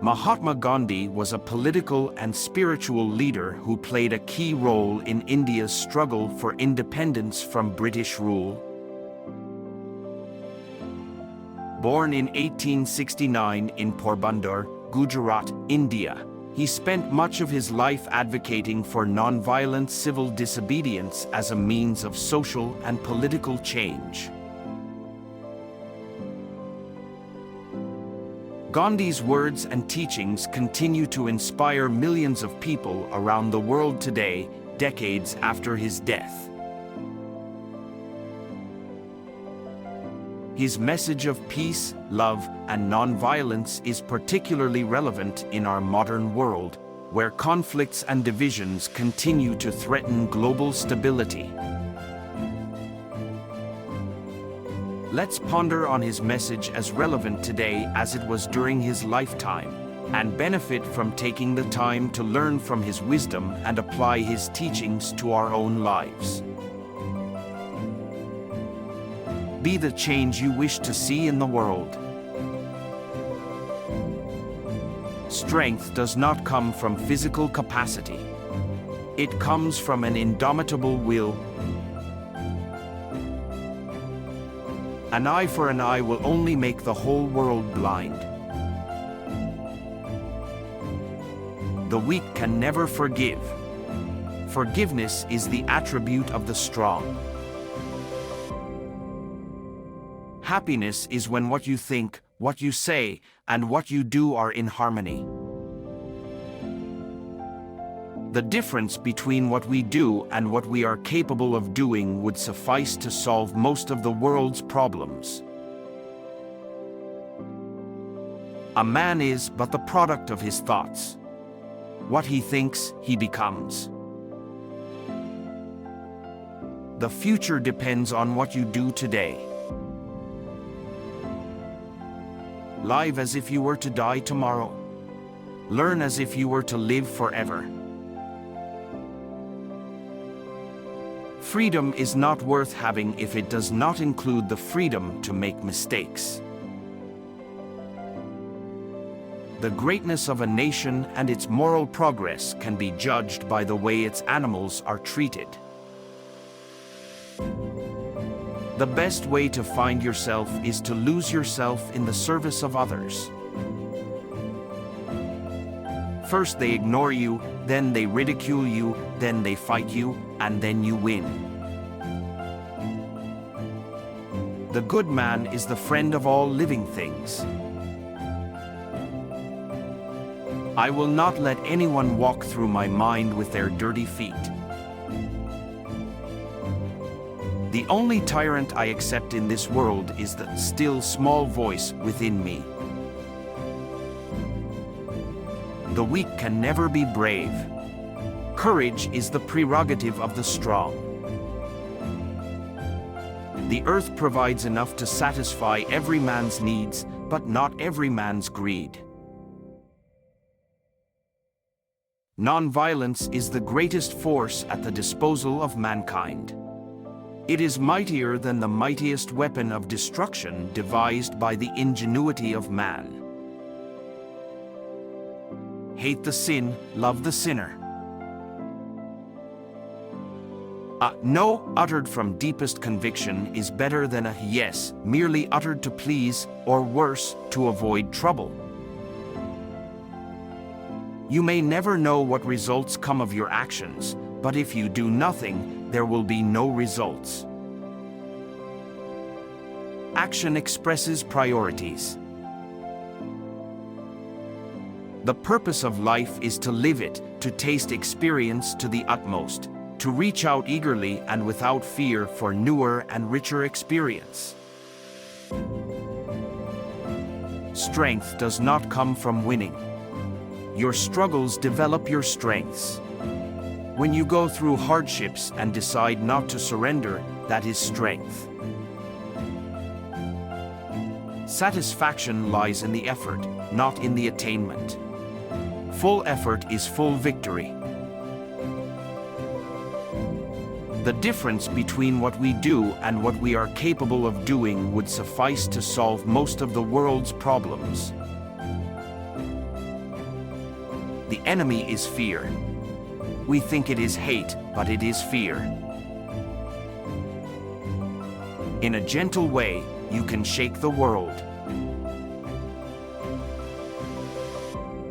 Mahatma Gandhi was a political and spiritual leader who played a key role in India's struggle for independence from British rule. Born in 1869 in Porbandar, Gujarat, India, he spent much of his life advocating for nonviolent civil disobedience as a means of social and political change. Gandhi's words and teachings continue to inspire millions of people around the world today, decades after his death. His message of peace, love, and nonviolence is particularly relevant in our modern world, where conflicts and divisions continue to threaten global stability. Let's ponder on his message as relevant today as it was during his lifetime, and benefit from taking the time to learn from his wisdom and apply his teachings to our own lives. Be the change you wish to see in the world. Strength does not come from physical capacity. It comes from an indomitable will. An eye for an eye will only make the whole world blind. The weak can never forgive. Forgiveness is the attribute of the strong. Happiness is when what you think, what you say, and what you do are in harmony. The difference between what we do and what we are capable of doing would suffice to solve most of the world's problems. A man is but the product of his thoughts. What he thinks, he becomes. The future depends on what you do today. Live as if you were to die tomorrow. Learn as if you were to live forever. Freedom is not worth having if it does not include the freedom to make mistakes. The greatness of a nation and its moral progress can be judged by the way its animals are treated. The best way to find yourself is to lose yourself in the service of others. First they ignore you, then they ridicule you, then they fight you, and then you win. The good man is the friend of all living things. I will not let anyone walk through my mind with their dirty feet. The only tyrant I accept in this world is the still small voice within me. The weak can never be brave. Courage is the prerogative of the strong. The earth provides enough to satisfy every man's needs, but not every man's greed. Nonviolence is the greatest force at the disposal of mankind. It is mightier than the mightiest weapon of destruction devised by the ingenuity of man. Hate the sin, love the sinner. A no uttered from deepest conviction is better than a yes merely uttered to please, or worse, to avoid trouble. You may never know what results come of your actions, but if you do nothing, there will be no results. Action expresses priorities. The purpose of life is to live it, to taste experience to the utmost, to reach out eagerly and without fear for newer and richer experience. Strength does not come from winning. Your struggles develop your strengths. When you go through hardships and decide not to surrender, that is strength. Satisfaction lies in the effort, not in the attainment. Full effort is full victory. The difference between what we do and what we are capable of doing would suffice to solve most of the world's problems. The enemy is fear. We think it is hate, but it is fear. In a gentle way, you can shake the world.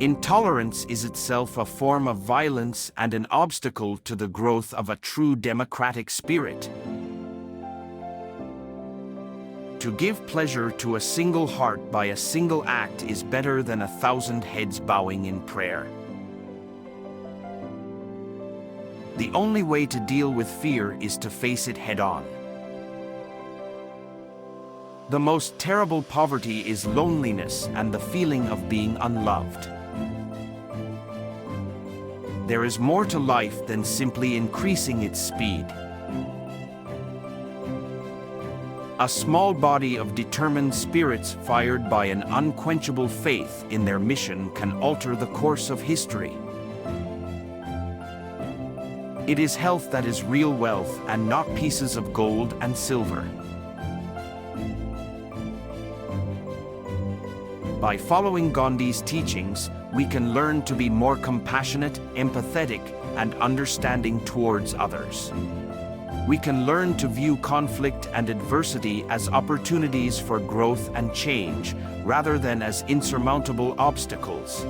Intolerance is itself a form of violence and an obstacle to the growth of a true democratic spirit. To give pleasure to a single heart by a single act is better than 1,000 heads bowing in prayer. The only way to deal with fear is to face it head-on. The most terrible poverty is loneliness and the feeling of being unloved. There is more to life than simply increasing its speed. A small body of determined spirits fired by an unquenchable faith in their mission can alter the course of history. It is health that is real wealth and not pieces of gold and silver. By following Gandhi's teachings, we can learn to be more compassionate, empathetic, and understanding towards others. We can learn to view conflict and adversity as opportunities for growth and change, rather than as insurmountable obstacles.